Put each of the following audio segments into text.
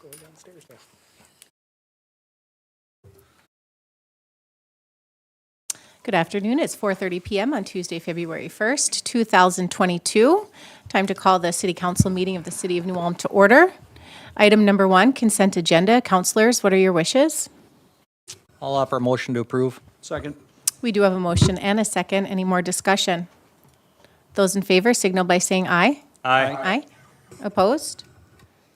Good afternoon. It's 4:30 p.m. on Tuesday, February 1st, 2022. Time to call the City Council meeting of the City of New Ulm to order. Item number 1, consent agenda. Councilors, what are your wishes? I'll offer a motion to approve. Second. We do have a motion and a second. Any more discussion? Those in favor signal by saying aye. Aye. Opposed?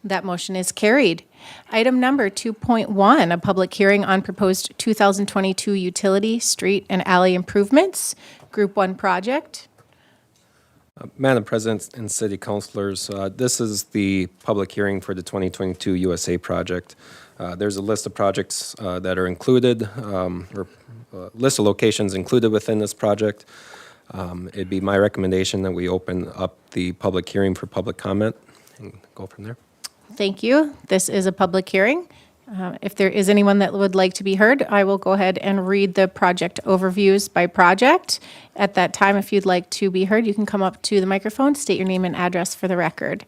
That motion is carried. Item number 2.1, a public hearing on proposed 2022 utility, street, and alley improvements, Group 1 project. Madam President and City Councilors, this is the public hearing for the 2022 USA project. There's a list of projects that are included, or list of locations included within this project. It'd be my recommendation that we open up the public hearing for public comment and go from there. Thank you. This is a public hearing. If there is anyone that would like to be heard, I will go ahead and read the project overviews by project. At that time, if you'd like to be heard, you can come up to the microphone, state your name and address for the record.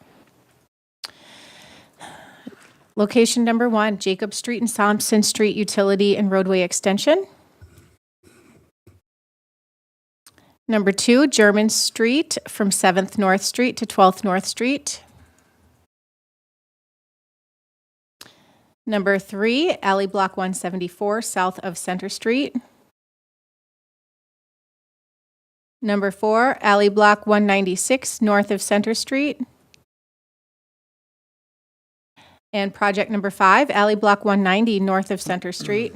Location number 1, Jacob Street and Thompson Street Utility and Roadway Extension. Number 2, German Street from 7th North Street to 12th North Street. Number 3, Alley Block 174, south of Center Street. Number 4, Alley Block 196, north of Center Street. And project number 5, Alley Block 190, north of Center Street.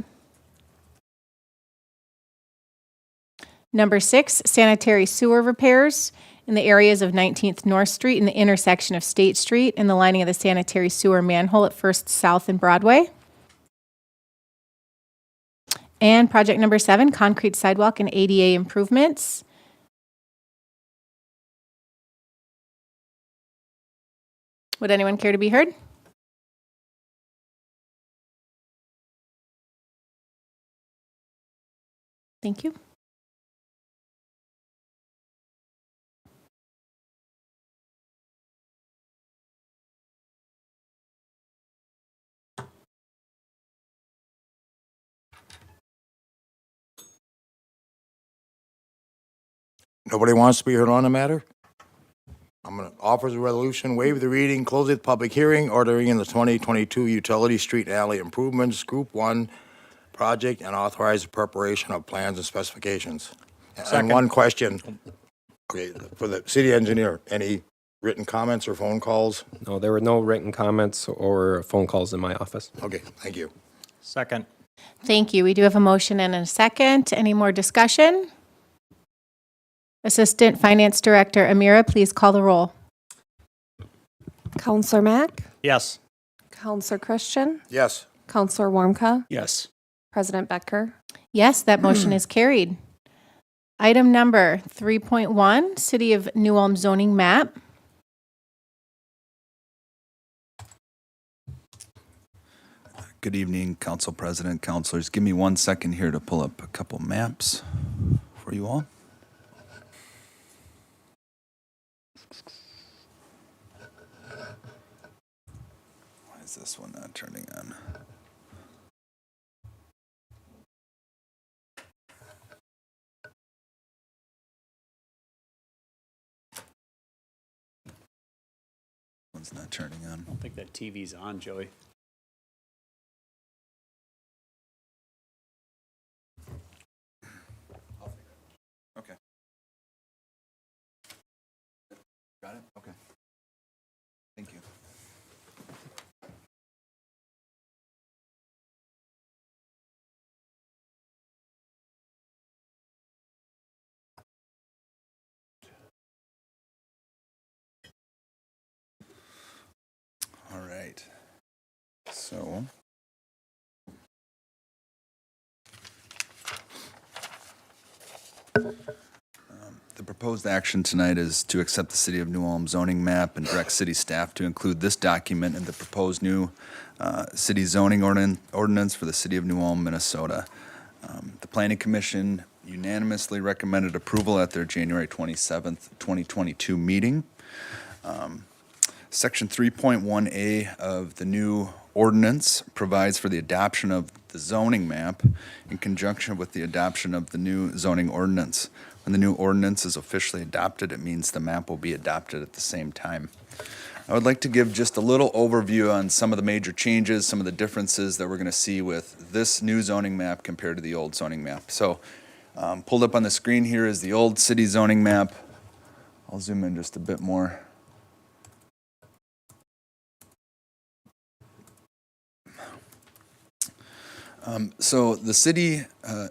Number 6, sanitary sewer repairs in the areas of 19th North Street and the intersection of State Street and the lining of the sanitary sewer manhole at First South and Broadway. And project number 7, concrete sidewalk and ADA improvements. Would anyone care to be heard? Thank you. Nobody wants to be heard on the matter? I'm going to offer the resolution, waive the reading, close the public hearing, ordering in the 2022 Utility Street and Alley Improvements Group 1 project, and authorize the preparation of plans and specifications. Second. And one question, okay, for the city engineer, any written comments or phone calls? No, there were no written comments or phone calls in my office. Okay, thank you. Second. Thank you. We do have a motion and a second. Any more discussion? Assistant Finance Director Amira, please call the roll. Counselor Mack, Yes. Counselor Christian, Yes. Counselor Warmka, Yes. President Becker. Yes, that motion is carried. Item number 3.1, City of New Ulm zoning map. Good evening, Council President, Councilors. Give me 1 second here to pull up a couple maps for you all. Why is this one not turning on? One's not turning on. I don't think that TV's on, Joey. Okay. Got it? Okay. Thank you. All right. So the proposed action tonight is to accept the City of New Ulm zoning map and direct city staff to include this document in the proposed new city zoning ordinance for the City of New Ulm, Minnesota. The Planning Commission unanimously recommended approval at their January 27th, 2022 meeting. Section 3.1A of the new ordinance provides for the adoption of the zoning map in conjunction with the adoption of the new zoning ordinance. When the new ordinance is officially adopted, it means the map will be adopted at the same time. I would like to give just a little overview on some of the major changes, some of the differences that we're going to see with this new zoning map compared to the old zoning map. So pulled up on the screen here is the old city zoning map. I'll zoom in just a bit more. So the city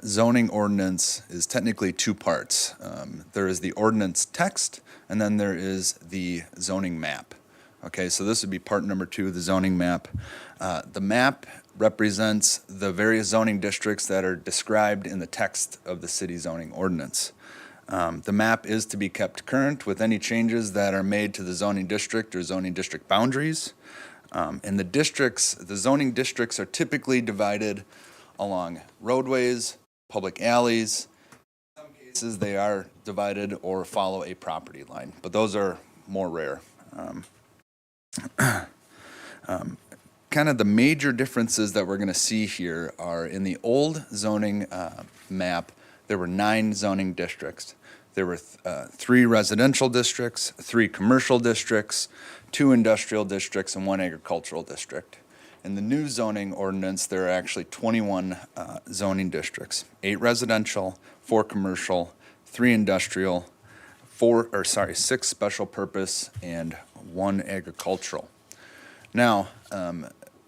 zoning ordinance is technically two parts. There is the ordinance text, and then there is the zoning map. Okay, so this would be part number 2, the zoning map. The map represents the various zoning districts that are described in the text of the city zoning ordinance. The map is to be kept current with any changes that are made to the zoning district or zoning district boundaries. And the zoning districts are typically divided along roadways, public alleys. In some cases, they are divided or follow a property line, but those are more rare. Kind of the major differences that we're going to see here are in the old zoning map, there were 9 zoning districts. There were 3 residential districts, 3 commercial districts, 2 industrial districts, and 1 agricultural district. In the new zoning ordinance, there are actually 21 zoning districts, 8 residential, 4 commercial, 3 industrial, 6 special purpose, and 1 agricultural. Now,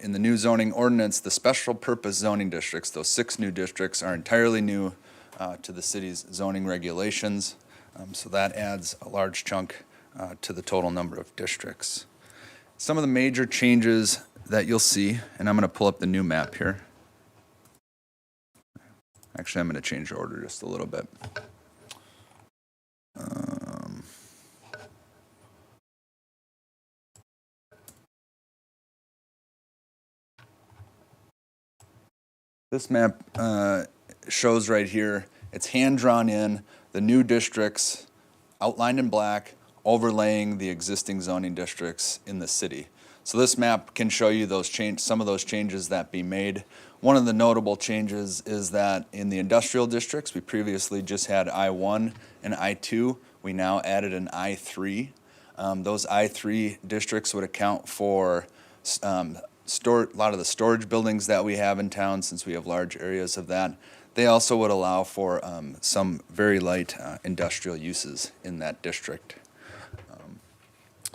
in the new zoning ordinance, the special purpose zoning districts, those 6 new districts, are entirely new to the city's zoning regulations. So that adds a large chunk to the total number of districts. Some of the major changes that you'll see, and I'm going to pull up the new map here. Actually, I'm going to change the order just a little bit. This map shows right here, it's hand-drawn in, the new districts outlined in black, overlaying the existing zoning districts in the city. So this map can show you some of those changes that be made. One of the notable changes is that in the industrial districts, we previously just had I-1 and I-2. We now added an I-3. Those I-3 districts would account for a lot of the storage buildings that we have in town, since we have large areas of that. They also would allow for some very light industrial uses in that district.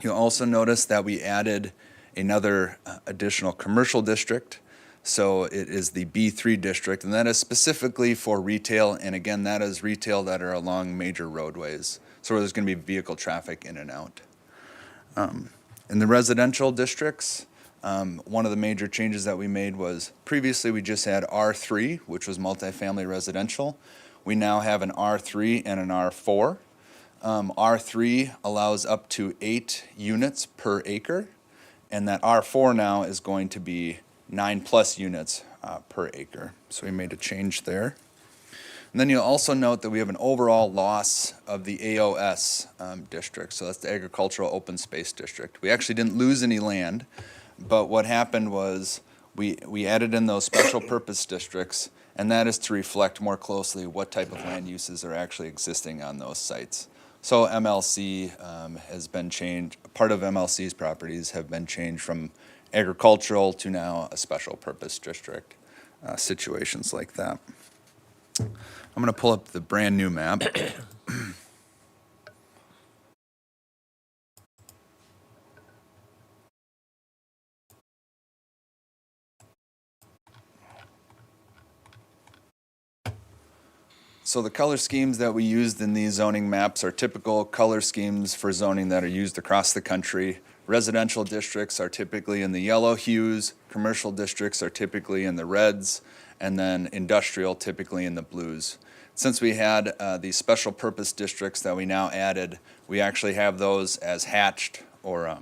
You'll also notice that we added another additional commercial district. So it is the B3 district, and that is specifically for retail. And again, that is retail that are along major roadways, so where there's going to be vehicle traffic in and out. In the residential districts, one of the major changes that we made was previously we just had R3, which was multifamily residential. We now have an R3 and an R4. R3 allows up to 8 units per acre, and that R4 now is going to be 9+ units per acre. So we made a change there. And then you'll also note that we have an overall loss of the AOS district. So that's the Agricultural Open Space District. We actually didn't lose any land, but what happened was we added in those special purpose districts, and that is to reflect more closely what type of land uses are actually existing on those sites. So MLC has been changed. Part of MLC's properties have been changed from agricultural to now a special purpose district, situations like that. I'm going to pull up the brand new map. So the color schemes that we used in these zoning maps are typical color schemes for zoning that are used across the country. Residential districts are typically in the yellow hues, commercial districts are typically in the reds, and then industrial typically in the blues. Since we had these special purpose districts that we now added, we actually have those as hatched, or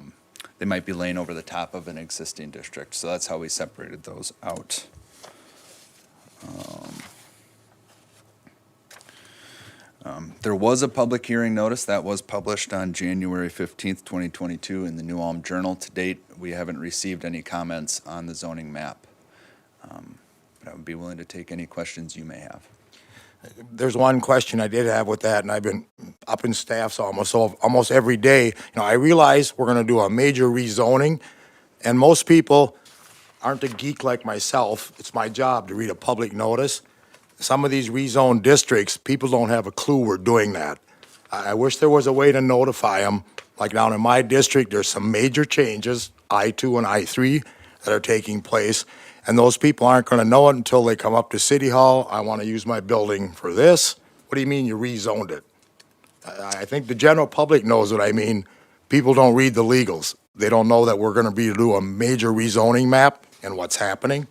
they might be laying over the top of an existing district. So that's how we separated those out. There was a public hearing notice that was published on January 15th, 2022 in the New Ulm Journal. To date, we haven't received any comments on the zoning map. But I would be willing to take any questions you may have. There's one question I did have with that, and I've been up in staffs almost every day. I realize we're going to do a major rezoning, and most people aren't a geek like myself. It's my job to read a public notice. Some of these rezoned districts, people don't have a clue we're doing that. I wish there was a way to notify them. Like down in my district, there's some major changes, I-2 and I-3, that are taking place. And those people aren't going to know it until they come up to City Hall. I want to use my building for this. What do you mean you rezoned it? I think the general public knows what I mean. People don't read the legals. They don't know that we're going to be to do a major rezoning map and what's happening.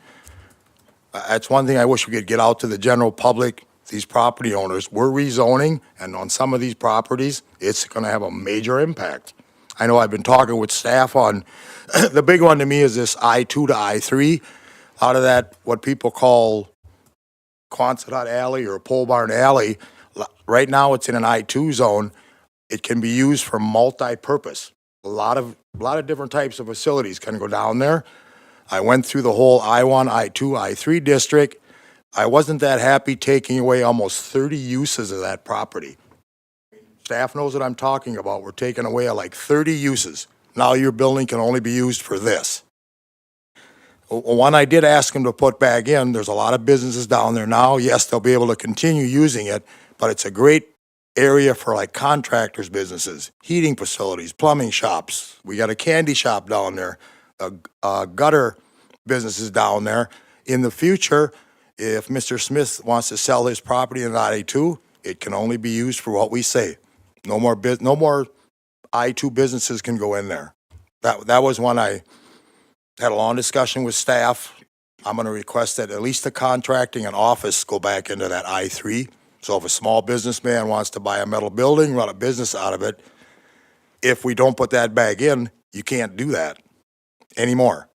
That's one thing I wish we could get out to the general public, these property owners. We're rezoning, and on some of these properties, it's going to have a major impact. I know I've been talking with staff on, the big one to me is this I-2 to I-3. Out of that, what people call Quonset Alley or Pole Barn Alley, right now it's in an I-2 zone. It can be used for multi-purpose. A lot of different types of facilities can go down there. I went through the whole I-1, I-2, I-3 district. I wasn't that happy taking away almost 30 uses of that property. Staff knows what I'm talking about. We're taking away like 30 uses. Now your building can only be used for this. One I did ask them to put back in, there's a lot of businesses down there now. Yes, they'll be able to continue using it, but it's a great area for like contractors' businesses, heating facilities, plumbing shops. We got a candy shop down there, gutter businesses down there. In the future, if Mr. Smith wants to sell his property in I-2, it can only be used for what we say. No more I-2 businesses can go in there. That was one I had a long discussion with staff. I'm going to request that at least the contracting and office go back into that I-3. So if a small businessman wants to buy a metal building, run a business out of it, if we don't put that back in, you can't do that anymore.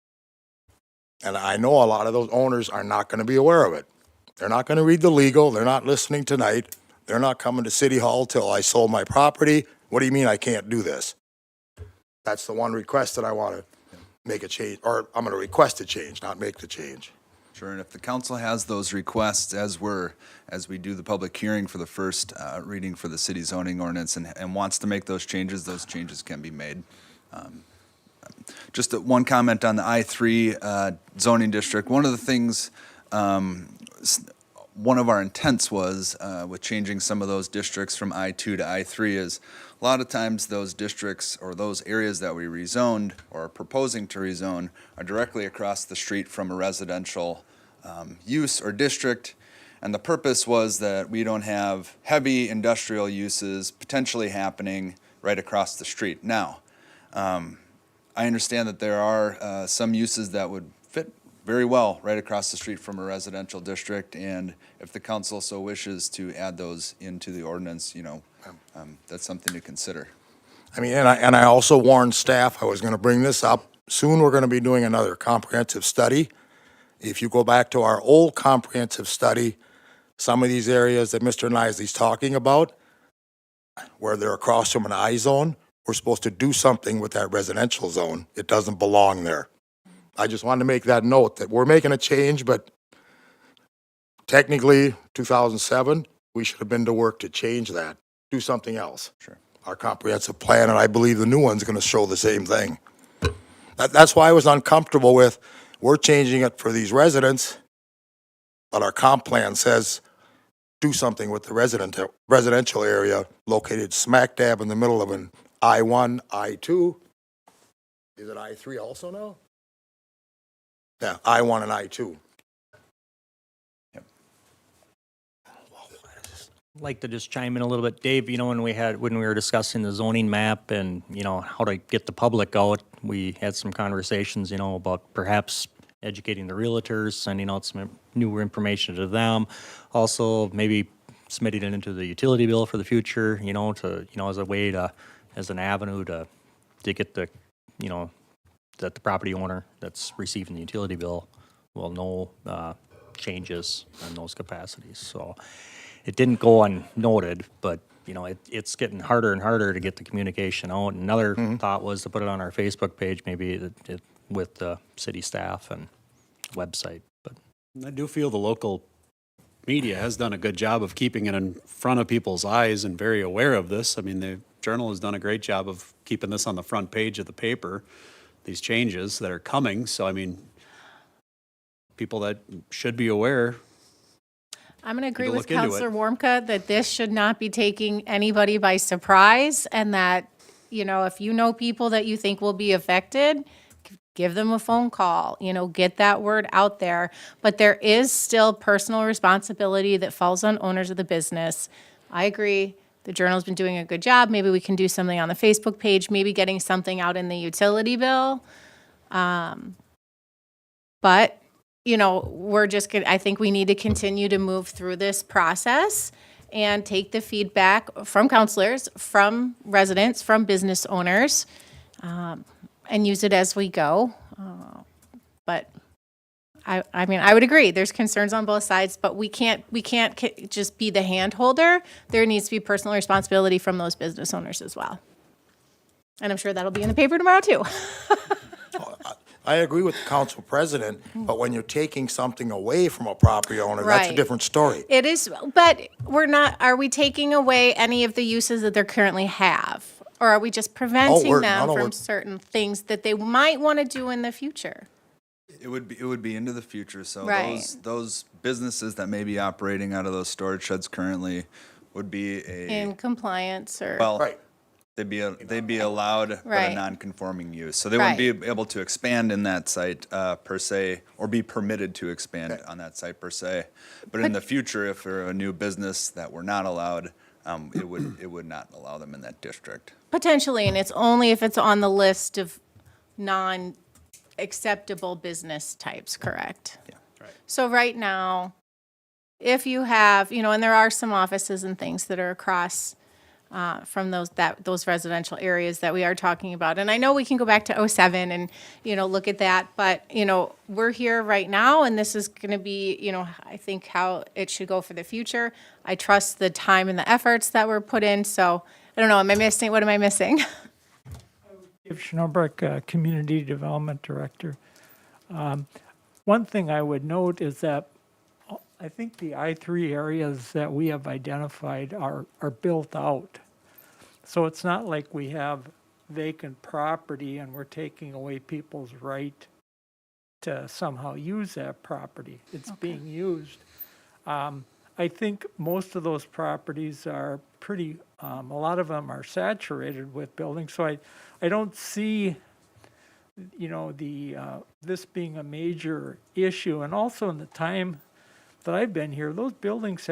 And I know a lot of those owners are not going to be aware of it. They're not going to read the legal. They're not listening tonight. They're not coming to City Hall till I sold my property. What do you mean I can't do this? That's the one request that I want to make a change, or I'm going to request a change, not make the change. Sure, and if the council has those requests as we do the public hearing for the first reading for the city zoning ordinance and wants to make those changes can be made. Just one comment on the I-3 zoning district. One of the things, one of our intents was with changing some of those districts from I-2 to I-3 is a lot of times those districts or those areas that we rezoned or are proposing to rezone are directly across the street from a residential use or district. And the purpose was that we don't have heavy industrial uses potentially happening right across the street. Now, I understand that there are some uses that would fit very well right across the street from a residential district, and if the council so wishes to add those into the ordinance, that's something to consider. I mean, and I also warned staff, I was going to bring this up. Soon we're going to be doing another comprehensive study. If you go back to our old comprehensive study, some of these areas that Mr. Nisley's talking about, where they're across from an I zone, we're supposed to do something with that residential zone. It doesn't belong there. I just wanted to make that note that we're making a change, but technically, 2007, we should have been to work to change that, do something else. Sure. Our comprehensive plan, and I believe the new one's going to show the same thing. That's why I was uncomfortable with, we're changing it for these residents, but our comp plan says do something with the residential area located smack dab in the middle of an I-1, I-2. Is it I-3 also now? Yeah, I-1 and I-2. I'd like to just chime in a little bit. Dave, when we were discussing the zoning map and, how to get the public out, we had some conversations, about perhaps educating the realtors, sending out some newer information to them. Also, maybe submitting it into the utility bill for the future, as a way to, as an avenue to get the, that the property owner that's receiving the utility bill will know changes in those capacities. So, it didn't go unnoted, but, you know, it's getting harder and harder to get the communication out. Another thought was to put it on our Facebook page, maybe with the city staff and website, but. I do feel the local media has done a good job of keeping it in front of people's eyes and very aware of this. I mean, the Journal has done a great job of keeping this on the front page of the paper, these changes that are coming. So, I mean, people that should be aware. I'm going to agree to with look into it. Counselor Warmka that this should not be taking anybody by surprise, and that, you know, if you know people that you think will be affected, give them a phone call, you know, get that word out there. But there is still personal responsibility that falls on owners of the business. I agree. The Journal's been doing a good job. Maybe we can do something on the Facebook page, maybe getting something out in the utility bill. But, you know, we're just gonna, I think we need to continue to move through this process and take the feedback from counselors, from residents, from business owners, and use it as we go. But I mean, I would agree, there's concerns on both sides, but we can't just be the hand holder. There needs to be personal responsibility from those business owners as well. And I'm sure that'll be in the paper tomorrow too. I agree with the council president, but when you're taking something away from a property owner, that's a Right. different story. It is, but are we taking away any of the uses that they currently have? Or are we just preventing them from certain things that they might want to do in the future? It would be into the future, so Right. those businesses that may be operating out of those storage sheds currently would be In compliance or? well, Right. they'd be allowed but Right. a non-conforming use. So they wouldn't Right. be able to expand in that site per se, or be permitted to expand on that site per se. But in the future, if they're a new business that were not allowed, it would not allow them in that district. Potentially, and it's only if it's on the list of non-acceptable business types, correct? Yeah. Right. So right now, if you have, you know, and there are some offices and things that are across from those residential areas that we are talking about. And I know we can go back to '07 and, you know, look at that, but, you know, we're here right now, and this is going to be, you know, I think how it should go for the future. I trust the time and the efforts that were put in, so I don't know, what am I missing? Dave Schnurbeck, Community Development Director. One thing I would note is that I think the I-3 areas that we have identified are built out. So it's not like we have vacant property and we're taking away people's right to somehow use that property. It's being used. I think most of those properties are pretty, a lot of them are saturated with buildings, so I don't see, you know, this being a major issue. And also in the time that I've been here, those buildings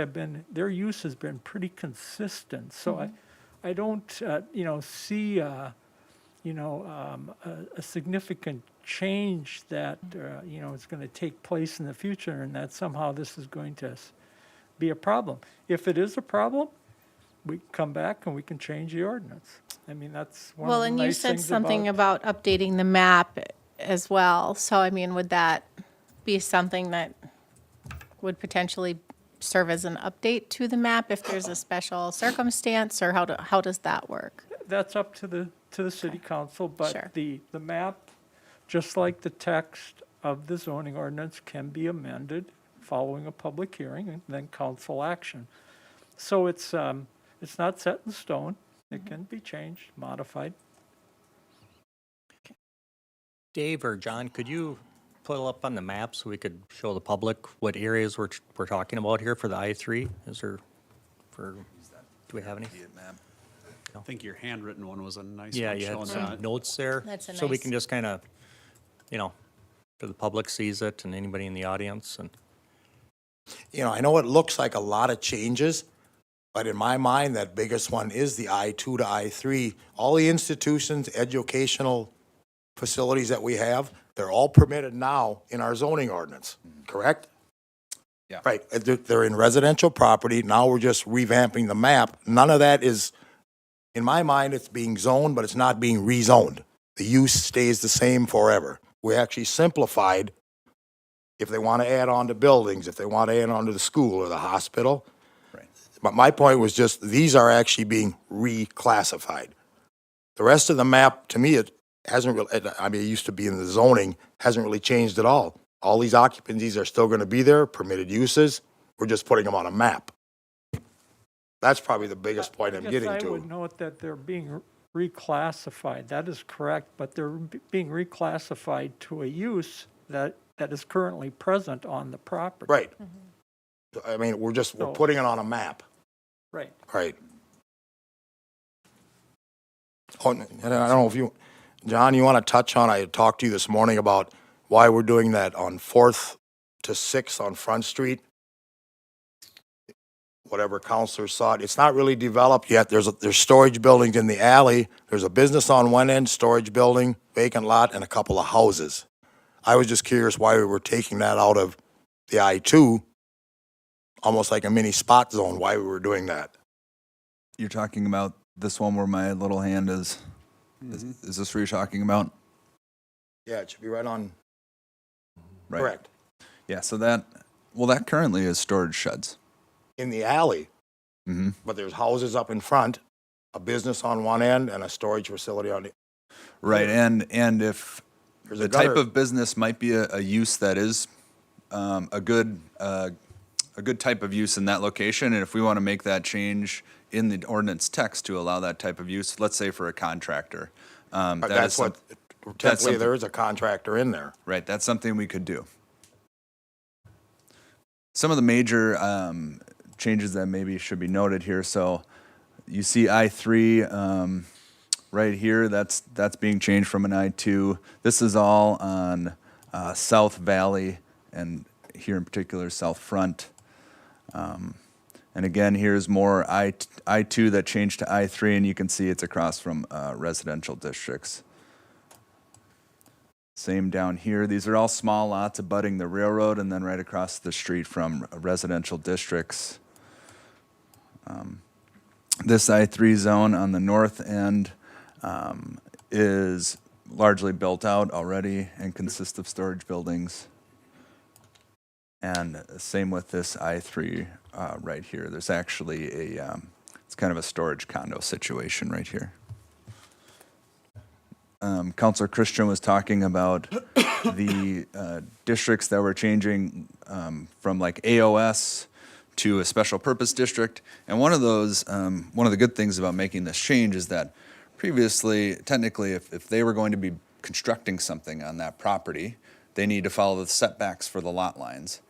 their use has been pretty consistent. So I don't, you know, see, you know, a significant change that, you know, is going to take place in the future, and that somehow this is going to be a problem. If it is a problem, we come back and we can change the ordinance. I mean, that's one Well, of the and you nice said things something about updating the map as well. So, I mean, would that be something that would potentially serve as an update to the map if there's a special circumstance, or how does that work? That's up to the city council, but Sure. the map, just like the text of the zoning ordinance, can be amended following a public hearing and then council action. So it's not set in stone. It can be changed, modified. Dave or John, could you pull up on the map so we could show the public what areas we're talking about here for the I-3? Is there, do we have any? I think your handwritten one was a nice Yeah, one you showing had some that. notes there. That's a So we nice- can just kind of, you know, so the public sees it and anybody in the audience and. You know, I know it looks like a lot of changes, but in my mind, that biggest one is the I-2 to I-3. All the institutions, educational facilities that we have, they're all permitted now in our zoning ordinance, correct? Yeah. Right, they're in residential property, now we're just revamping the map. None of that is, in my mind, it's being zoned, but it's not being rezoned. The use stays the same forever. We actually simplified, if they want to add on to buildings, if they want to add on to the school or the hospital. Right. But my point was just, these are actually being reclassified. The rest of the map, to me, it hasn't really, I mean, it used to be in the zoning, hasn't really changed at all. All these occupancies are still gonna be there, permitted uses, we're just putting them on a map. That's probably the biggest point I'm getting I would to. note that they're being reclassified. That is correct, but they're being reclassified to a use that is currently present on the property. Right. I mean, we're So- putting it on a map, Right. right? Oh, and I don't know if you, John, you wanna touch on, I had talked to you this morning about why we're doing that on 4th to 6th on Front Street. Whatever counselor saw it, it's not really developed yet. There's storage buildings in the alley. There's a business on one end, storage building, vacant lot, and a couple of houses. I was just curious why we were taking that out of the I-2, almost like a mini spot zone, why we were doing that. You're talking about this one where my little hand is? Is this what you're talking about? Yeah, it should be right on, Right. correct. Yeah, so that currently is storage sheds. In the alley, Mm-hmm. but there's houses up in front, a business on one end, and a storage facility on the, Right, and if there's the a type gutter. of business might be a use that is a good type of use in that location, and if we want to make that change in the ordinance text to allow that type of use, let's say for a contractor, that is That's what, typically something- there is a contractor in there. right, that's something we could do. Some of the major changes that maybe should be noted here. So you see I-3 right here. That's being changed from an I-2. This is all on South Valley and here in particular South Front. And again, here's more I-2 that changed to I-3, and you can see it's across from residential districts. Same down here. These are all small lots abutting the railroad and then right across the street from residential districts. This I-3 zone on the north end is largely built out already and consists of storage buildings. And same with this I-3 right here. There's actually it's kind of a storage condo situation right here. Councilor Christian was talking about the districts that were changing from like AOS to a special purpose district. And one of those, one of the good things about making this change is that previously, technically, if they were going to be constructing something on that property, they need to follow the setbacks for the lot lines.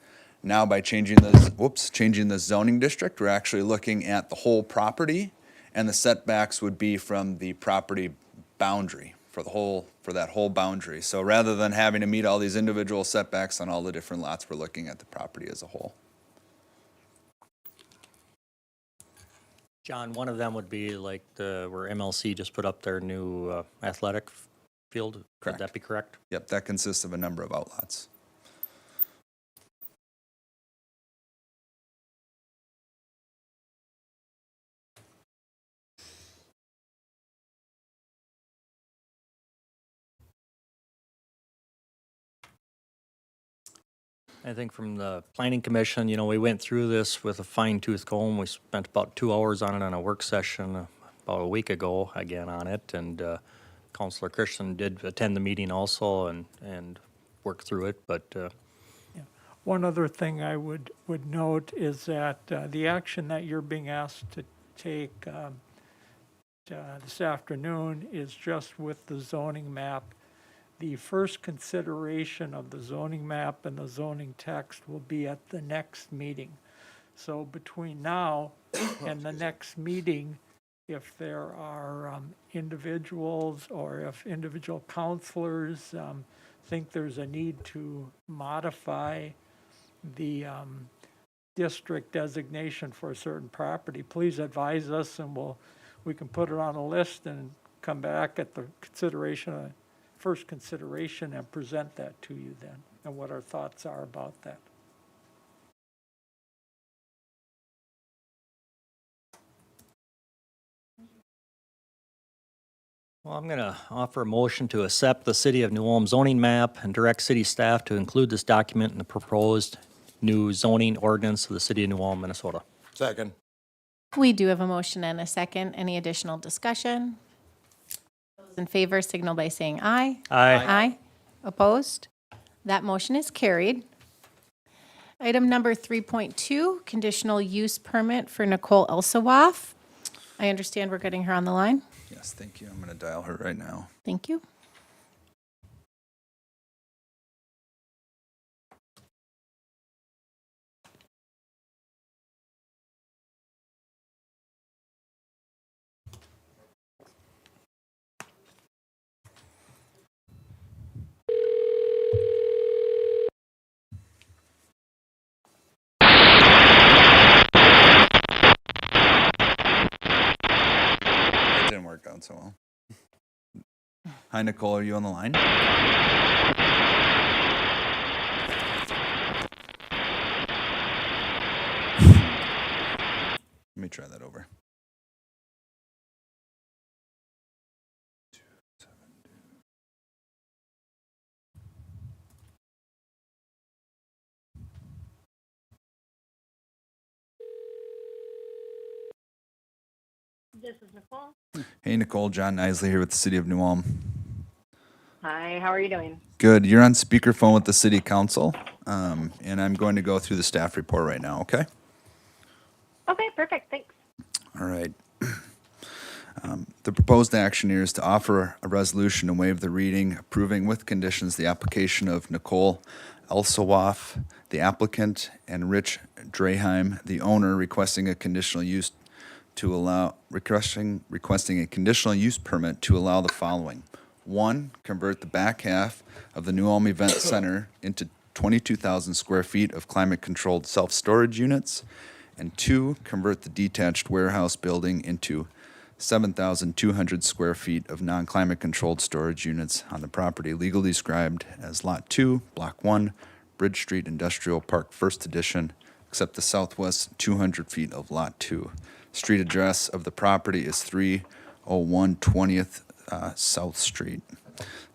Now by changing the zoning district, we're actually looking at the whole property, and the setbacks would be from the property boundary for that whole boundary. So rather than having to meet all these individual setbacks on all the different lots, we're looking at the property as a whole. John, one of them would be like where MLC just put up their new athletic field. Correct. Would that be correct? Yep, that consists of a number of outlots. I think from the planning commission, we went through this with a fine tooth comb. We spent about 2 hours on it on a work session about a week ago again on it. And Councilor Christian did attend the meeting also and work through it, but One other thing I would note is that the action that you're being asked to take this afternoon is just with the zoning map. The first consideration of the zoning map and the zoning text will be at the next meeting. So between now and the next meeting, if there are individuals or if individual counselors think there's a need to modify the district designation for a certain property, please advise us and we can put it on a list and come back at the first consideration and present that to you then, and what our thoughts are about that. well, I'm going to offer a motion to accept the City of New Ulm zoning map and direct city staff to include this document in the proposed new zoning ordinance of the City of New Ulm, Minnesota. Second. We do have a motion and a second. Any additional discussion? Those in favor signal by saying aye. Aye. Opposed? That motion is carried. Item number 3.2, conditional use permit for Nicole Elsawaff. I understand we're getting her on the line. Yes, thank you. I'm going to dial her right now. Thank you. That didn't work out so well. Hi, Nicole. Are you on the line? Let me try that over. This is Nicole. Hey, Nicole. John Isley here with the City of New Ulm. Hi, how are you doing? Good. You're on speakerphone with the City Council, and I'm going to go through the staff report right now, okay? Okay, perfect, thanks. All right. The proposed action here is to offer a resolution to waive the reading, approving with conditions the application of Nicole Elsawaff, the applicant, and Rich Draheim, the owner, requesting a conditional use requesting a conditional use permit to allow the following. 1, convert the back half of the New Ulm Event Center into 22,000 square feet of climate-controlled self-storage units. And 2, convert the detached warehouse building into 7,200 square feet of non-climate controlled storage units on the property legally described as Lot 2, Block 1, Bridge Street Industrial Park, First Edition, except the southwest 200 feet of Lot 2. Street address of the property is 301 20th South Street.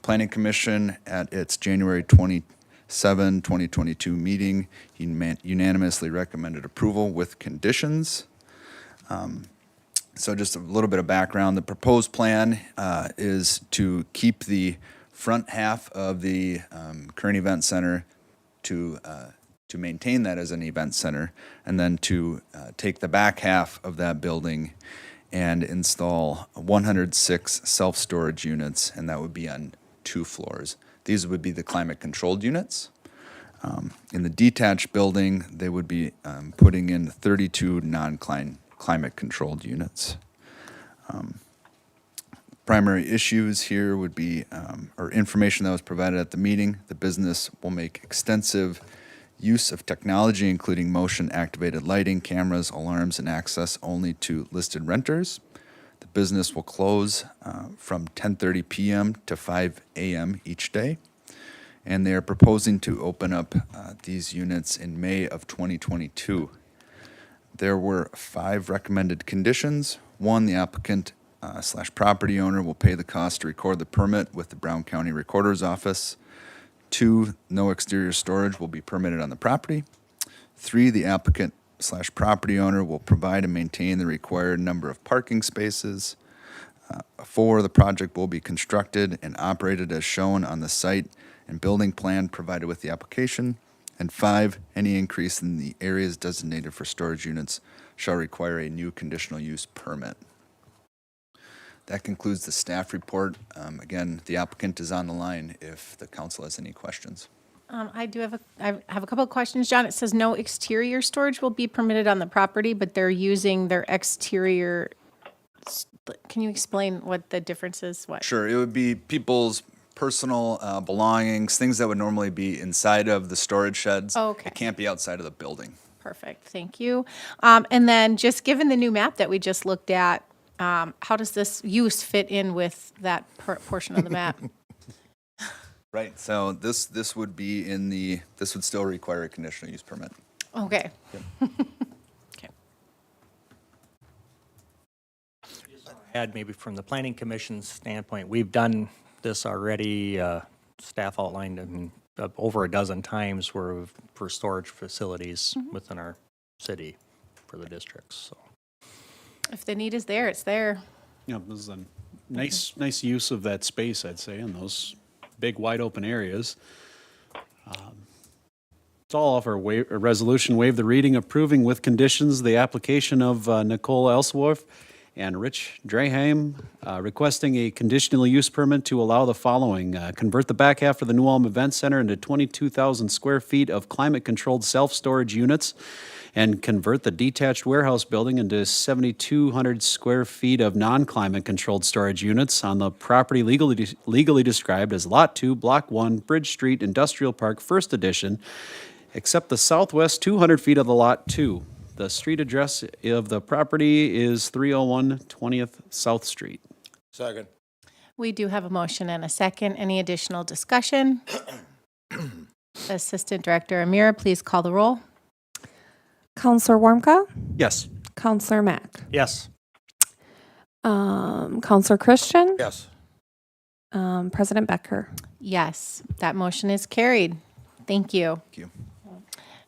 Planning Commission at its January 27, 2022 meeting unanimously recommended approval with conditions. So just a little bit of background. The proposed plan is to keep the front half of the current event center to maintain that as an event center, and then to take the back half of that building and install 106 self-storage units, and that would be on 2 floors. These would be the climate-controlled units. In the detached building, they would be putting in 32 non-climate-controlled units. Primary issues here would be, or information that was provided at the meeting. The business will make extensive use of technology, including motion-activated lighting, cameras, alarms, and access only to listed renters. The business will close from 10:30 p.m. to 5 a.m. each day. And they are proposing to open up these units in May of 2022. There were 5 recommended conditions. 1, the applicant / property owner will pay the cost to record the permit with the Brown County Recorder's Office. 2, no exterior storage will be permitted on the property. 3, the applicant / property owner will provide and maintain the required number of parking spaces. 4, the project will be constructed and operated as shown on the site and building plan provided with the application. And 5, any increase in the areas designated for storage units shall require a new conditional use permit. That concludes the staff report. Again, the applicant is on the line if the council has any questions. I have a couple of questions, John. It says no exterior storage will be permitted on the property, but they're using their exterior. Can you explain what the difference is? What? Sure, it would be people's personal belongings, things that would normally be inside of the storage sheds. Okay. It can't be outside of the building. Perfect, thank you. And then just given the new map that we just looked at, how does this use fit in with that portion of the map? Right, so this would be this would still require a conditional use permit. Okay. Okay. Add maybe from the planning commission's standpoint, we've done this already, staff outlined over a dozen times for storage facilities within our city for the districts, so. If the need is there, it's there. You know, this is a nice use of that space, I'd say, in those big, wide open areas. It's all off our a resolution, waive the reading, approving with conditions the application of Nicole Ellsworth and Rich Draheim, requesting a conditional use permit to allow the following: convert the back half of the New Ulm Event Center into 22,000 square feet of climate-controlled self-storage units, and convert the detached warehouse building into 7,200 square feet of non-climate controlled storage units on the property legally described as Lot 2, Block 1, Bridge Street Industrial Park, First Edition, except the southwest 200 feet of the Lot 2. The street address of the property is 301 20th South Street. Second. We do have a motion and a second. Any additional discussion? Assistant Director Amira, please call the roll. Counselor Warmka, Yes. Counselor Mack, Yes. Counselor Christian, Yes. President Becker. Yes, that motion is carried. Thank you. Thank you.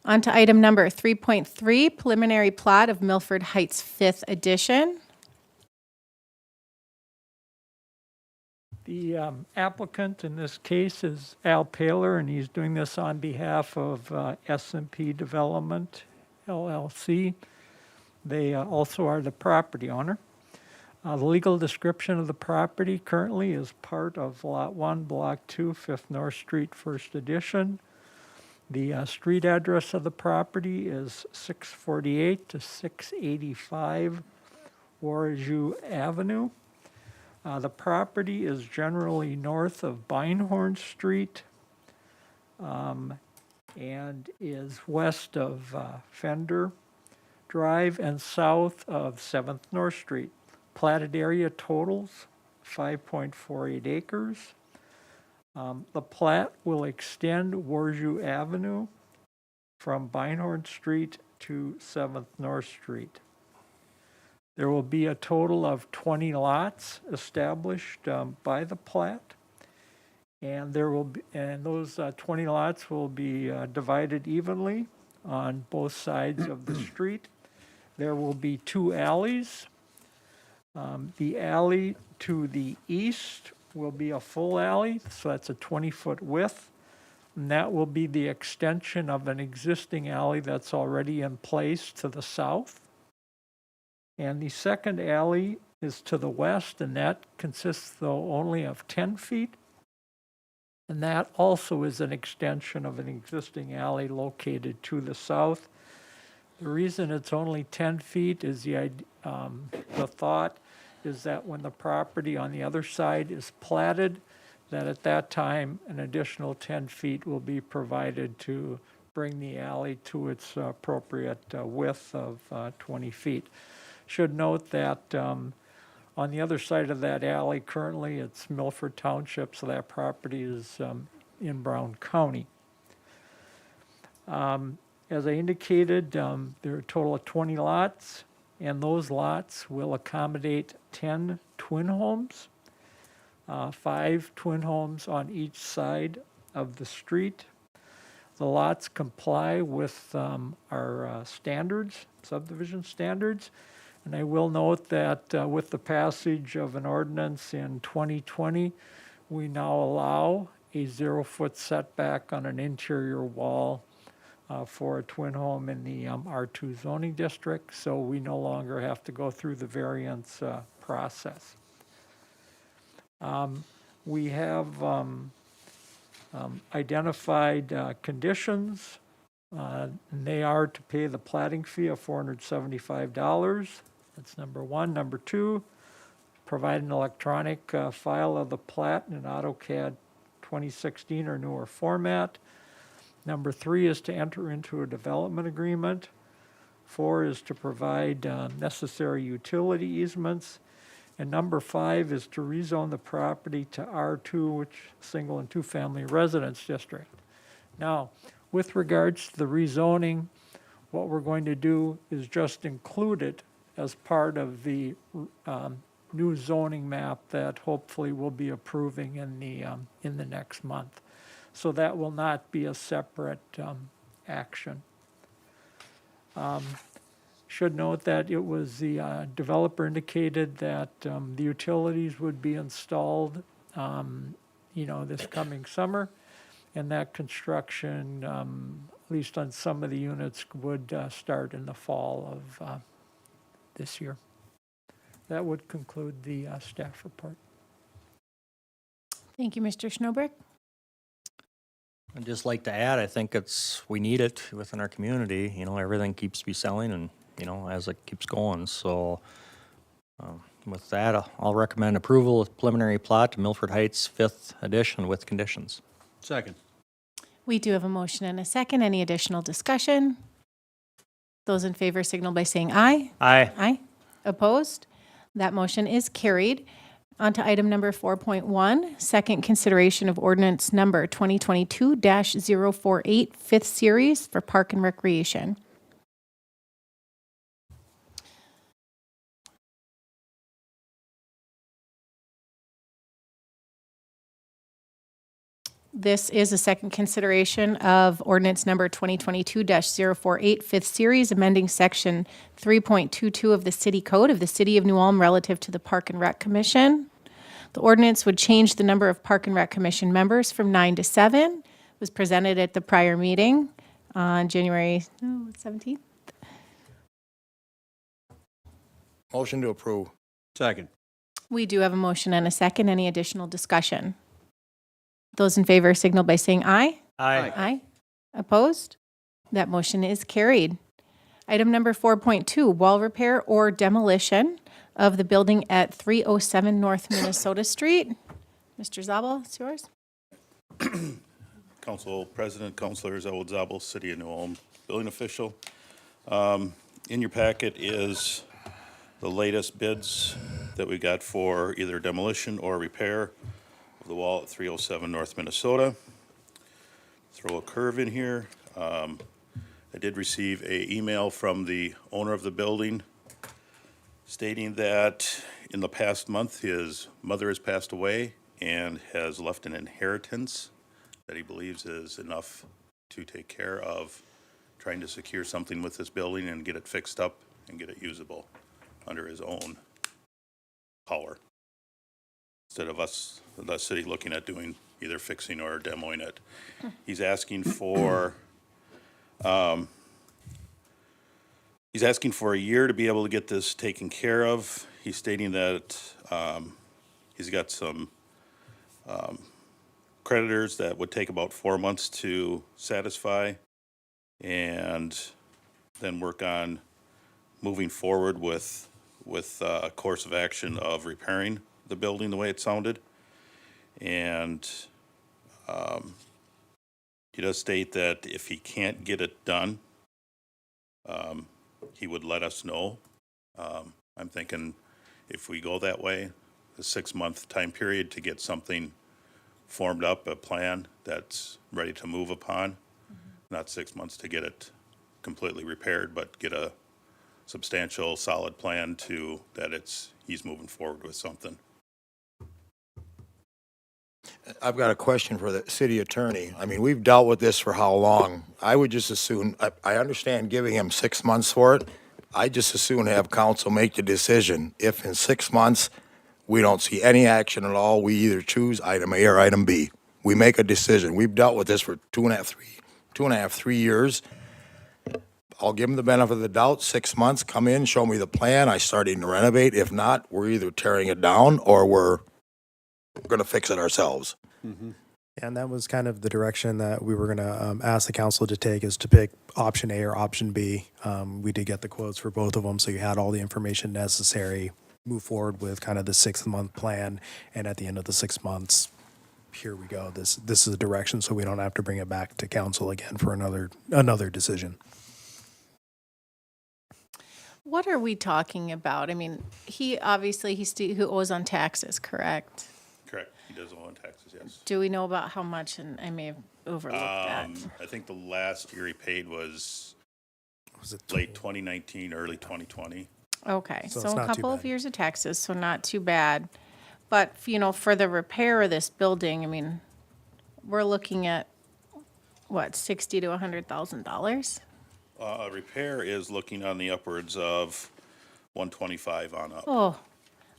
On to item number 3.3, preliminary plat of Milford Heights 5th Edition. The applicant in this case is Al Paler, and he's doing this on behalf of S&P Development LLC. They also are the property owner. The legal description of the property currently is part of Lot 1, Block 2, 5th North Street, First Edition. The street address of the property is 648 to 685 Waraju Avenue. The property is generally north of Beinhorn Street and is west of Fender Drive and south of 7th North Street. Platted area totals 5.48 acres. The plat will extend Warju Avenue from Beinhorn Street to 7th North Street. There will be a total of 20 lots established by the plat, and those 20 lots will be divided evenly on both sides of the street. There will be 2 alleys. The alley to the east will be a full alley, so that's a 20-foot width. And that will be the extension of an existing alley that's already in place to the south. And the second alley is to the west, and that consists, though, only of 10 feet. And that also is an extension of an existing alley located to the south. The reason it's only 10 feet is the thought is that when the property on the other side is platted, that at that time, an additional 10 feet will be provided to bring the alley to its appropriate width of 20 feet. Should note that on the other side of that alley, currently it's Milford Township, so that property is in Brown County. As I indicated, there are a total of 20 lots, and those lots will accommodate 10 twin homes, 5 twin homes on each side of the street. The lots comply with our standards, subdivision standards. And I will note that with the passage of an ordinance in 2020, we now allow a 0-foot setback on an interior wall for a twin home in the R2 zoning district, so we no longer have to go through the variance process. We have identified conditions, and they are to pay the platting fee of $475. That's number 1. Number 2, provide an electronic file of the plat in an AutoCAD 2016 or newer format. Number 3 is to enter into a development agreement. 4 is to provide necessary utility easements. And number 5 is to rezone the property to R2, which is single and 2-family residence district. Now, with regards to the rezoning, what we're going to do is just include it as part of the new zoning map that hopefully we'll be approving in the next month. So that will not be a separate action. Should note that it was the developer indicated that the utilities would be installed, this coming summer, and that construction, at least on some of the units, would start in the fall of this year. That would conclude the staff report. Thank you, Mr. Schnobrick. I'd just like to add, I think we need it within our community. Everything keeps be selling and, as it keeps going. So with that, I'll recommend approval of preliminary plot to Milford Heights 5th edition with conditions. Second. We do have a motion and a second. Any additional discussion? Those in favor signal by saying aye. Aye. Aye. Opposed? That motion is carried. On to item number 4.1, second consideration of ordinance number 2022-048, fifth series for Park and Recreation. This is a second consideration of ordinance number 2022-048, fifth series, amending section 3.22 of the City Code of the City of New Ulm relative to the Park and Rec Commission. The ordinance would change the number of Park and Rec Commission members from 9 to 7. It was presented at the prior meeting on January 17th. Motion to approve. Second. We do have a motion and a second. Any additional discussion? Those in favor signal by saying aye. Aye. Aye. Opposed? That motion is carried. Item number 4.2, wall repair or demolition of the building at 307 North Minnesota Street. Mr. Zabel, it's yours. Council President, Councilors, Elwood Zabel, City of New Ulm, building official. In your packet is the latest bids that we got for either demolition or repair of the wall at 307 North Minnesota. Throw a curve in here. I did receive an email from the owner of the building stating that in the past month his mother has passed away and has left an inheritance that he believes is enough to take care of trying to secure something with this building and get it fixed up and get it usable under his own power, instead of us, the city, looking at doing either fixing or demoing it. He's asking for a year to be able to get this taken care of. He's stating that he's got some creditors that would take about 4 months to satisfy, and then work on moving forward with a course of action of repairing the building the way it sounded. And he does state that if he can't get it done, he would let us know. I'm thinking if we go that way, a 6-month time period to get something formed up, a plan that's ready to move upon, not 6 months to get it completely repaired, but get a substantial, solid plan to that he's moving forward with something. I've got a question for the city attorney. I mean, we've dealt with this for how long? I would just as soon, I understand giving him 6 months for it. I just as soon have council make the decision. If in 6 months we don't see any action at all, we either choose item A or item B. We make a decision. We've dealt with this for 3 years. I'll give him the benefit of the doubt. 6 months, come in, show me the plan. I started to renovate. If not, we're either tearing it down or we're going to fix it ourselves. And that was kind of the direction that we were going to ask the council to take, is to pick option A or option B. We did get the quotes for both of them, so you had all the information necessary. Move forward with kind of the 6-month plan, and at the end of the 6 months, here we go. This is the direction, so we don't have to bring it back to council again for another decision. What are we talking about? I mean, he owes on taxes, correct? Correct. He does owe on taxes, yes. Do we know about how much? And I may have overlooked that. I think the last year he paid was it late 2019, early 2020. Okay, So so it's a not too couple of bad. years of taxes, so not too bad. But, for the repair of this building, I mean, we're looking at, what, $60,000 to $100,000? Repair is looking on the upwards of 125 on up. Oh,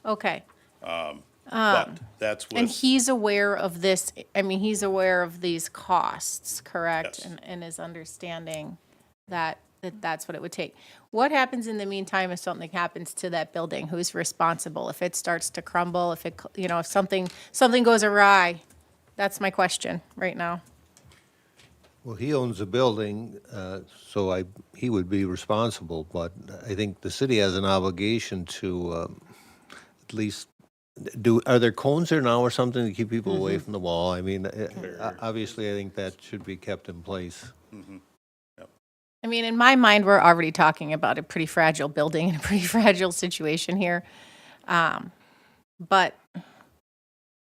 okay. But that's And with, he's aware of this, I mean, he's aware of these costs, correct? Yes. And is understanding that's what it would take. What happens in the meantime if something happens to that building? Who's responsible? If it starts to crumble, if it, if something goes awry? That's my question right now. Well, he owns the building, so he would be responsible, but I think the city has an obligation to at least are there cones there now or something to keep people away from the wall? I mean, obviously, I think that should be kept in place. I mean, in my mind, we're already talking about a pretty fragile building and a pretty fragile situation here. But,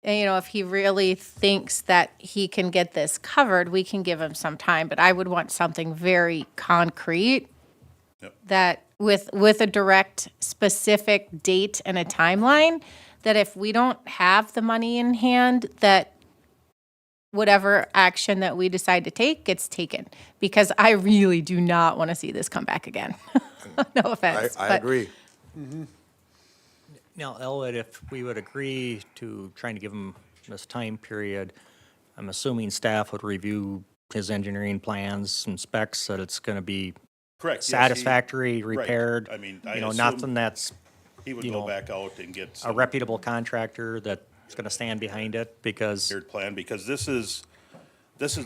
if he really thinks that he can get this covered, we can give him some time. But I would want something very concrete that with a direct, specific date and a timeline, that if we don't have the money in hand, that whatever action that we decide to take gets taken, because I really do not want to see this come back again. No offense. I but- agree. Now, Elwood, if we would agree to trying to give him this time period, I'm assuming staff would review his engineering plans and specs, that it's going to be correct. yes, he- satisfactory, right. repaired. I mean, I nothing assume that's he would you go know, back out and get a some reputable contractor that's going to stand behind it, because prepared plan, because this is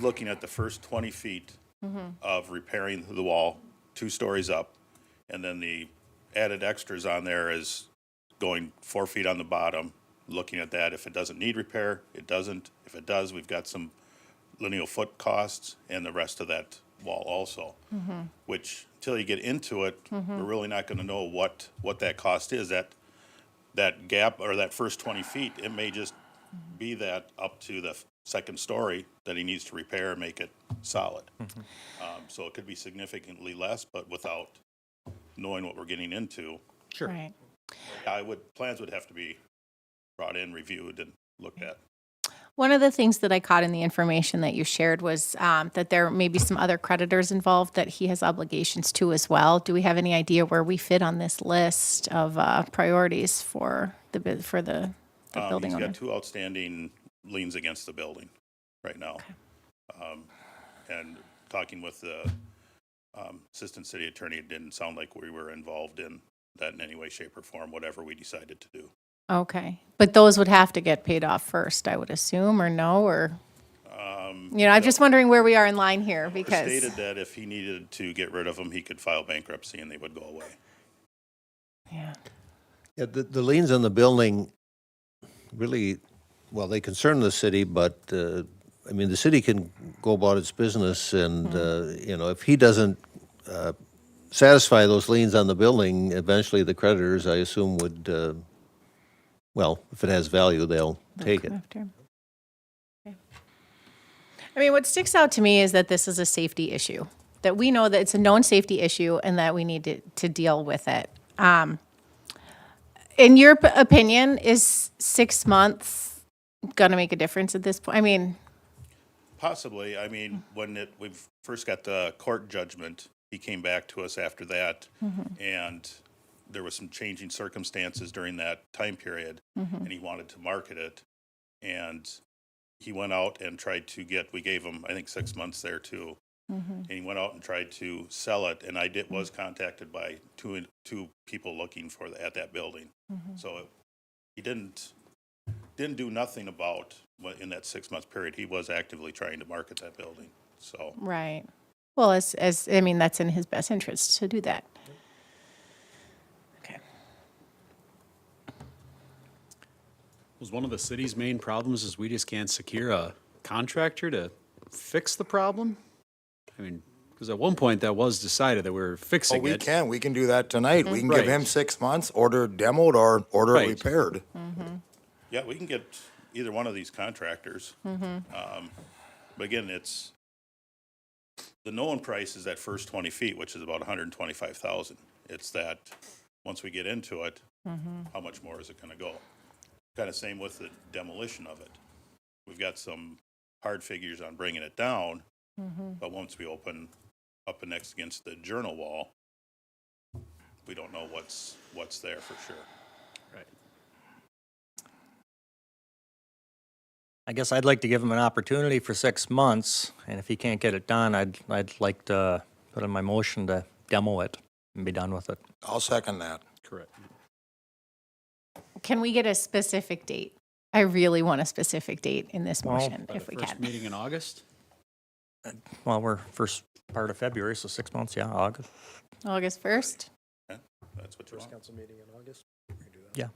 looking at the first 20 feet of repairing the wall, 2 stories up, and then the added extras on there is going 4 feet on the bottom, looking at that. If it doesn't need repair, it doesn't. If it does, we've got some lineal foot costs and the rest of that wall also, which until you get into it, we're really not going to know what that cost is. That gap or that first 20 feet, it may just be that up to the second story that he needs to repair and make it solid. So it could be significantly less, but without knowing what we're getting into, sure. Right. plans would have to be brought in, reviewed, and looked at. One of the things that I caught in the information that you shared was that there may be some other creditors involved that he has obligations to as well. Do we have any idea where we fit on this list of priorities for the building He's owner? got 2 outstanding liens against the building right now. And talking with the assistant city attorney, it didn't sound like we were involved in that in any way, shape, or form, whatever we decided to do. Okay, but those would have to get paid off first, I would assume, or no, or? I'm just wondering where we are in line here, It because. stated that if he needed to get rid of them, he could file bankruptcy and they would go away. Yeah. Yeah, the liens on the building really, well, they concern the city, but, I mean, the city can go about its business, and, if he doesn't satisfy those liens on the building, eventually the creditors, I assume, would, well, if it has value, they'll take it. After. Okay. I mean, what sticks out to me is that this is a safety issue, that we know that it's a known safety issue and that we need to deal with it. In your opinion, is 6 months going to make a difference at this point? I mean, Possibly. I mean, when we first got the court judgment, he came back to us after that, and there was some changing circumstances during that time period, and he wanted to market it. And he went out and tried to we gave him, I think, 6 months there too. And he went out and tried to sell it, and was contacted by two people looking at that building. So he didn't do nothing about in that 6 month period. He was actively trying to market that building. So right. Well, as I mean, that's in his best interest to do that. Okay. Was one of the city's main problems is we just can't secure a contractor to fix the problem? I mean, because at one point that was decided that we were fixing We it. can do that tonight. We can give him Right. 6 months, order it demoed or order Right. it repaired. yeah, we can get either one of these contractors. But again, it's the known price is that first 20 feet, which is about 125,000. It's that once we get into it, how much more is it going to go? Kind of same with the demolition of it. We've got some hard figures on bringing it down, but once we open up and next against the journal wall, we don't know what's there for sure. Right. I guess I'd like to give him an opportunity for 6 months, and if he can't get it done, I'd like to put in my motion to demo it and be done with it. I'll second that. Correct. Can we get a specific date? I really want a specific date in this motion, if we First can. meeting in August? Well, we're first part of February, so 6 months, yeah, August. August 1st? Yeah, that's what you want. Council meeting in August. Yeah.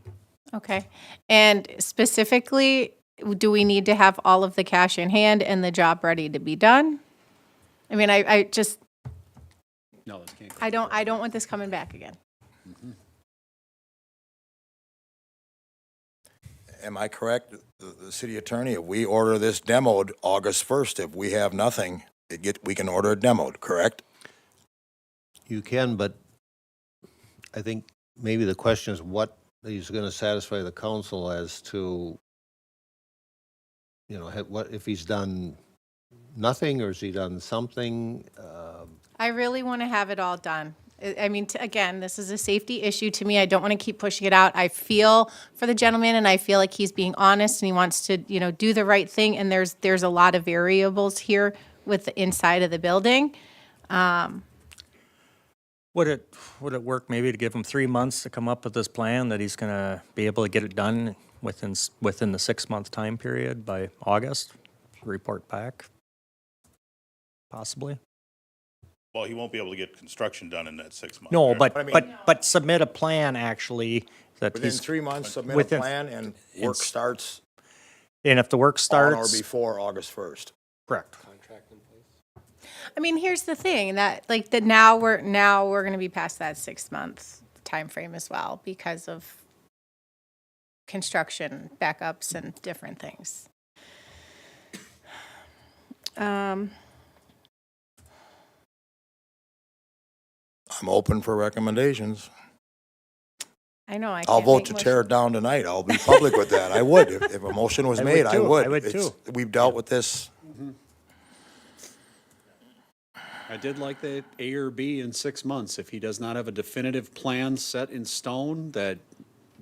Okay. And specifically, do we need to have all of the cash in hand and the job ready to be done? I mean, I just, No, this can't go. I don't want this coming back again. Am I correct, the city attorney, if we order this demoed August 1st, if we have nothing, we can order it demoed, correct? You can, but I think maybe the question is what he's going to satisfy the council as to, you know, what if he's done nothing or has he done something? I really want to have it all done. I mean, again, this is a safety issue to me. I don't want to keep pushing it out. I feel for the gentleman, and I feel like he's being honest, and he wants to, you know, do the right thing. And there's a lot of variables here with the inside of the building. Would it work maybe to give him 3 months to come up with this plan that he's gonna be able to get it done within the 6 month time period by August? Report back? Possibly? Well, he won't be able to get construction done in that 6 months. No, right? but submit a plan actually that Within he's, 3 months, submit a within- plan and work starts and if the work on or starts, before August 1st. correct. I mean, here's the thing, that like that now we're going to be past that 6 month time frame as well because of construction backups and different things. I'm open for recommendations. I know I can't I'll vote make to motion- tear it down tonight. I'll be public with that. I would. If a motion was I would made, I too. would. I would It's- too. We've dealt with this. I did like the A or B in 6 months. If he does not have a definitive plan set in stone, that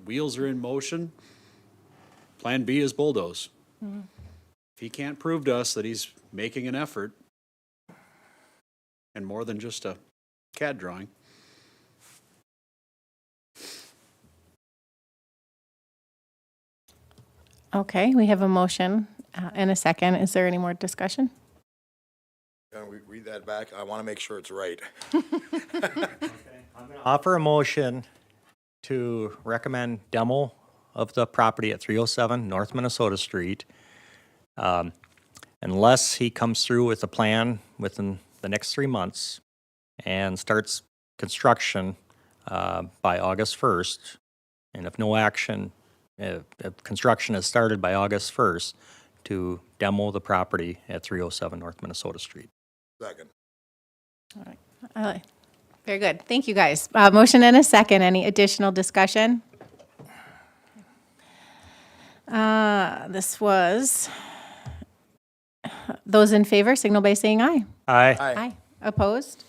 wheels are in motion, Plan B is bulldoze. If he can't prove to us that he's making an effort, and more than just a CAD drawing, Okay, we have a motion and a second. Is there any more discussion? Can we read that back? I want to make sure it's right. Offer a motion to recommend demo of the property at 307 North Minnesota Street, unless he comes through with a plan within the next 3 months and starts construction by August 1st. And if no action, if construction is started by August 1st, to demo the property at 307 North Minnesota Street. Second. All right. Very good. Thank you, guys. Motion and a second. Any additional discussion? This was, those in favor signal by saying aye. Aye. Aye. Opposed?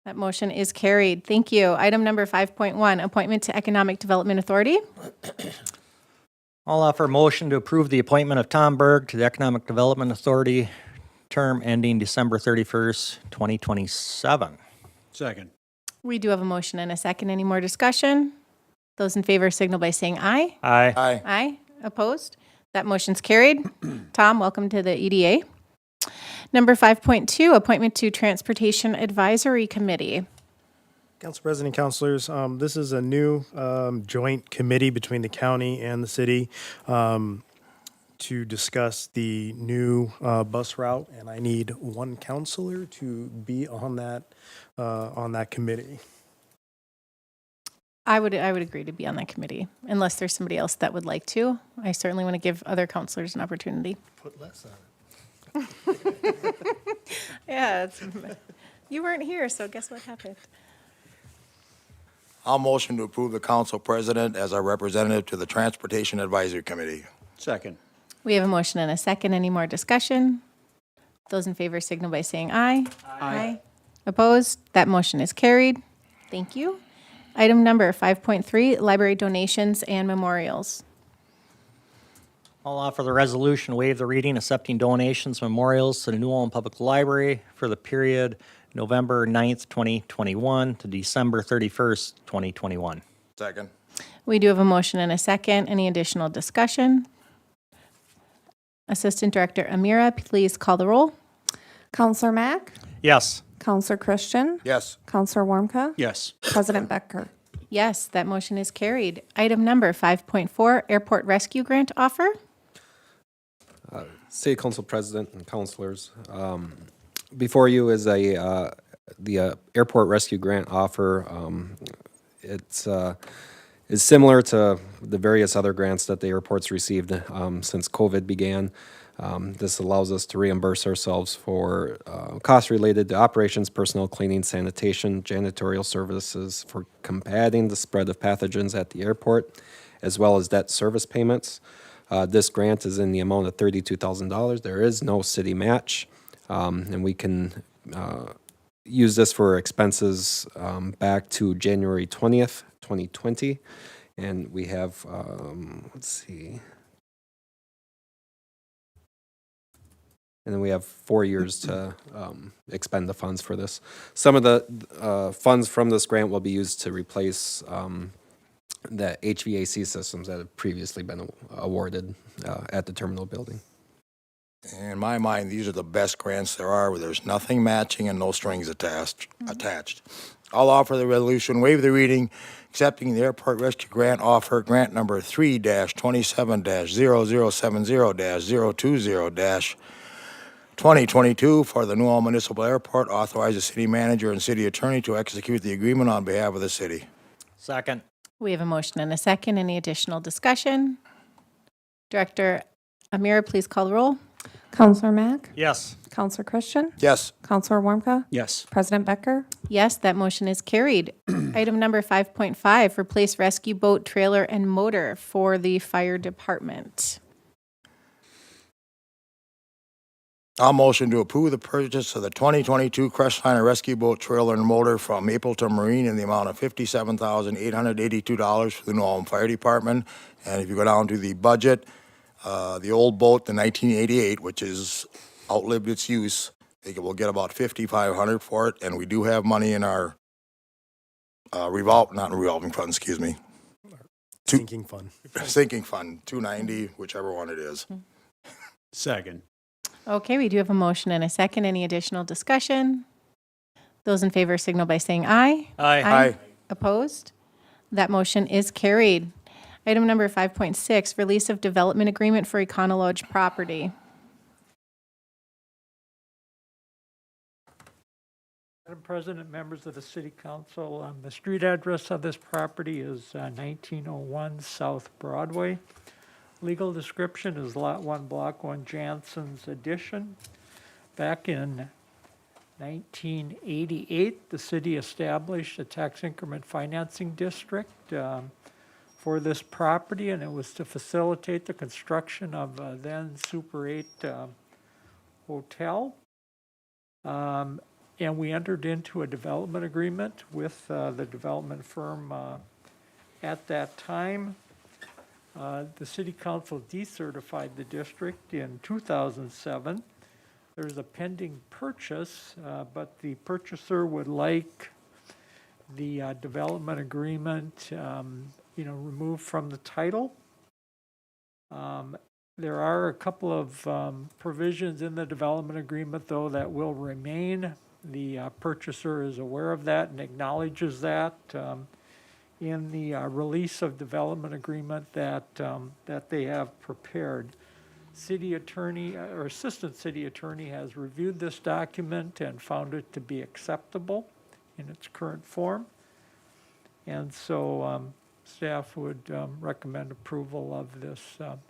That motion is carried. Thank you. Item number 5.1, appointment to Economic Development Authority. I'll offer a motion to approve the appointment of Tom Berg to the Economic Development Authority, term ending December 31st, 2027. second. We do have a motion and a second. Any more discussion? Those in favor signal by saying aye. Aye. Aye. Aye. Opposed? That motion's carried. Tom, welcome to the EDA. Number 5.2, appointment to Transportation Advisory Committee. Council President, councilors, this is a new joint committee between the county and the city to discuss the new bus route, and I need one counselor to be on that committee. I would agree to be on that committee, unless there's somebody else that would like to. I certainly want to give other counselors an opportunity. Put less on it. Yeah, you weren't here, so guess what happened? I'll motion to approve the council president as our representative to the Transportation Advisory Committee. Second. We have a motion and a second. Any more discussion? Those in favor signal by saying aye. Aye. Opposed? That motion is carried. Thank you. Item number 5.3, library donations and memorials. I'll offer the resolution, waive the reading, accepting donations, memorials to the New Ulm Public Library for the period November 9th, 2021 to December 31st, 2021. Second. We do have a motion and a second. Any additional discussion? Assistant Director Amira, please call the roll. Counselor Mack, Yes. Counselor Christian, Yes. Counselor Warmka, Yes. President Becker. Yes, that motion is carried. Item number 5.4, airport rescue grant offer. City Council President and councilors, before you is the airport rescue grant offer. It's is similar to the various other grants that the airport's received since COVID began. This allows us to reimburse ourselves for costs related to operations, personnel, cleaning, sanitation, janitorial services for combating the spread of pathogens at the airport, as well as debt service payments. This grant is in the amount of $32,000. There is no city match, and we can use this for expenses back to January 20th, 2020. And we have, let's see. And then we have 4 years to expend the funds for this. Some of the funds from this grant will be used to replace the HVAC systems that have previously been awarded at the terminal building. In my mind, these are the best grants there are, where there's nothing matching and no strings attached. I'll offer the resolution, waive the reading, accepting the airport rescue grant offer, grant number 3-27-0070-020-2022 for the New Ulm Municipal Airport. Authorize the city manager and city attorney to execute the agreement on behalf of the city. Second. We have a motion and a second. Any additional discussion? Director Amira, please call the roll. Counselor Mack, Yes. Counselor Christian, Yes. Counselor Warmka, Yes. President Becker. Yes, that motion is carried. Item number 5.5, replace rescue boat, trailer, and motor for the fire department. I'll motion to approve the purchase of the 2022 Crestliner Rescue Boat Trailer and Motor from Mapleton Marine in the amount of $57,882 for the New Ulm Fire Department. And if you go down to the budget, the old boat, the 1988, which is outlived its use, I think we'll get about $5,500 for it. And we do have money in our not revolving fund, excuse me. Sinking fund. Sinking fund, 290, whichever one it is. Second. Okay, we do have a motion and a second. Any additional discussion? Those in favor signal by saying aye. Aye. Opposed? That motion is carried. Item number 5.6, release of development agreement for EconoLodge property. Madam President, members of the City Council, the street address of this property is 1901 South Broadway. Legal description is Lot 1, Block 1, Jansen's addition. Back in 1988, the city established a tax increment financing district for this property, and it was to facilitate the construction of a then Super 8 hotel. And we entered into a development agreement with the development firm at that time. The city council decertified the district in 2007. There's a pending purchase, but the purchaser would like the development agreement, removed from the title. There are a couple of provisions in the development agreement, though, that will remain. The purchaser is aware of that and acknowledges that in the release of development agreement that they have prepared. City attorney or assistant city attorney has reviewed this document and found it to be acceptable in its current form. And so staff would recommend approval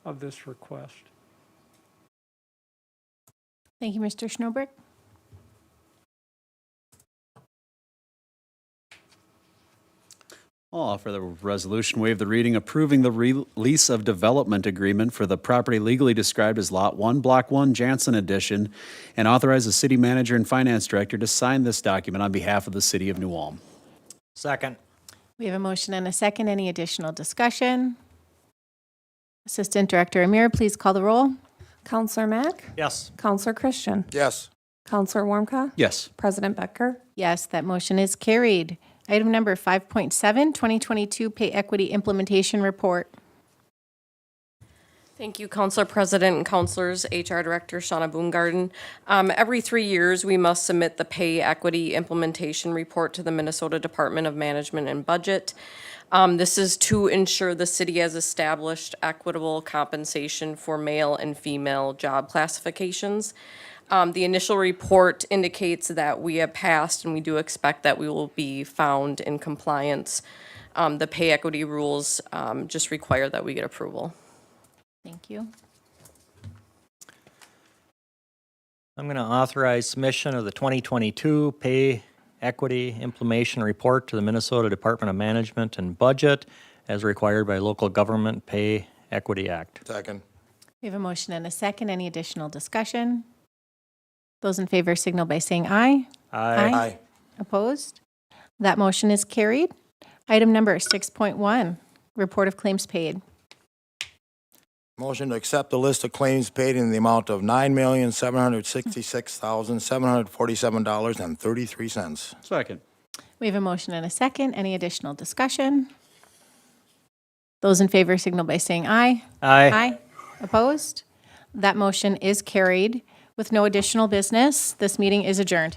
of this request. Thank you, Mr. Schnobrick. I'll offer the resolution, waive the reading, approving the release of development agreement for the property legally described as Lot 1, Block 1, Jansen Edition, and authorize the city manager and finance director to sign this document on behalf of the city of New Ulm. Second. We have a motion and a second. Any additional discussion? Assistant Director Amir, please call the roll. Counselor Mack? Yes. Counselor Christian? Yes. Counselor Warmka? Yes. President Becker? Yes, that motion is carried. Item number 5.7, 2022 Pay Equity Implementation Report. Thank you, Councilor President and Councilors, HR Director Shauna Boongarden. Every 3 years, we must submit the Pay Equity Implementation Report to the Minnesota Department of Management and Budget. This is to ensure the city has established equitable compensation for male and female job classifications. The initial report indicates that we have passed, and we do expect that we will be found in compliance. The pay equity rules just require that we get approval. Thank you. I'm going to authorize submission of the 2022 Pay Equity Implementation Report to the Minnesota Department of Management and Budget as required by Local Government Pay Equity Act. Second. We have a motion and a second. Any additional discussion? Those in favor signal by saying aye. Aye. Opposed? That motion is carried. Item number 6.1, Report of Claims Paid. Motion to accept the list of claims paid in the amount of $9,766,747.33. Second. We have a motion and a second. Any additional discussion? Those in favor signal by saying aye. Aye. Opposed? That motion is carried. With no additional business, this meeting is adjourned.